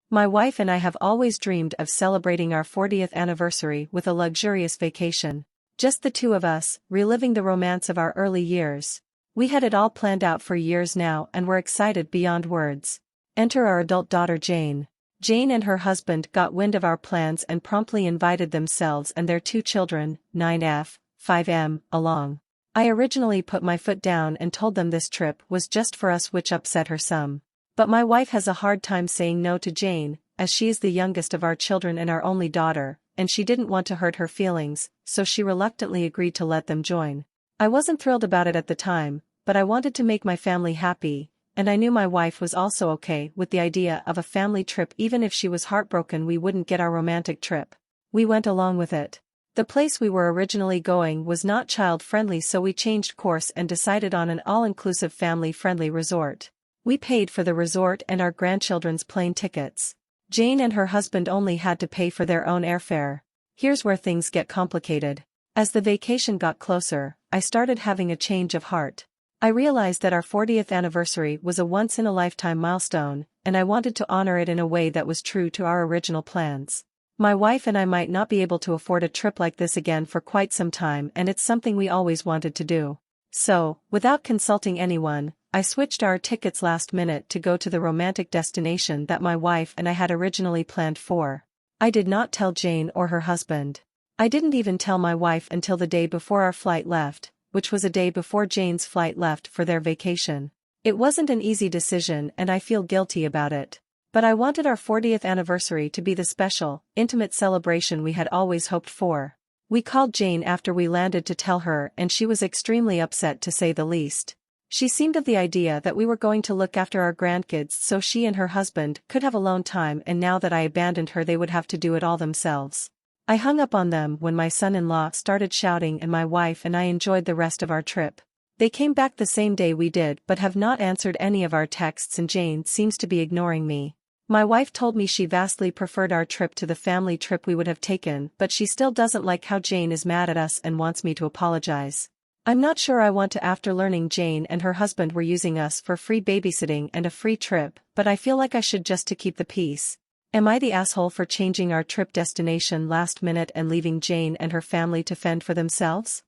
My wife and I have always dreamed of celebrating our 40th anniversary with a luxurious vacation. Just the two of us, reliving the romance of our early years. We had it all planned out for years now and were excited beyond words. Enter our adult daughter Jane. Jane and her husband got wind of our plans and promptly invited themselves and their two children, 9F, 5M, along. I originally put my foot down and told them this trip was just for us, which upset her some. But my wife has a hard time saying no to Jane, as she is the youngest of our children and our only daughter, and she didn't want to hurt her feelings, so she reluctantly agreed to let them join. I wasn't thrilled about it at the time, but I wanted to make my family happy, and I knew my wife was also okay with the idea of a family trip. Even if she was heartbroken we wouldn't get our romantic trip. We went along with it. The place we were originally going was not child-friendly, so we changed course and decided on an all-inclusive family-friendly resort. We paid for the resort and our grandchildren's plane tickets. Jane and her husband only had to pay for their own airfare. Here's where things get complicated. As the vacation got closer, I started having a change of heart. I realized that our 40th anniversary was a once-in-a-lifetime milestone, and I wanted to honor it in a way that was true to our original plans. My wife and I might not be able to afford a trip like this again for quite some time, and it's something we always wanted to do. So, without consulting anyone, I switched our tickets last minute to go to the romantic destination that my wife and I had originally planned for. I did not tell Jane or her husband. I didn't even tell my wife until the day before our flight left, which was a day before Jane's flight left for their vacation. It wasn't an easy decision and I feel guilty about it. But I wanted our 40th anniversary to be the special, intimate celebration we had always hoped for. We called Jane after we landed to tell her, and she was extremely upset, to say the least. She seemed of the idea that we were going to look after our grandkids so she and her husband could have alone time, and now that I abandoned her they would have to do it all themselves. I hung up on them when my son-in-law started shouting, and my wife and I enjoyed the rest of our trip. They came back the same day we did but have not answered any of our texts, and Jane seems to be ignoring me. My wife told me she vastly preferred our trip to the family trip we would have taken, but she still doesn't like how Jane is mad at us and wants me to apologize. I'm not sure I want to, after learning Jane and her husband were using us for free babysitting and a free trip, but I feel like I should just to keep the peace. Am I the asshole for changing our trip destination last minute and leaving Jane and her family to fend for themselves?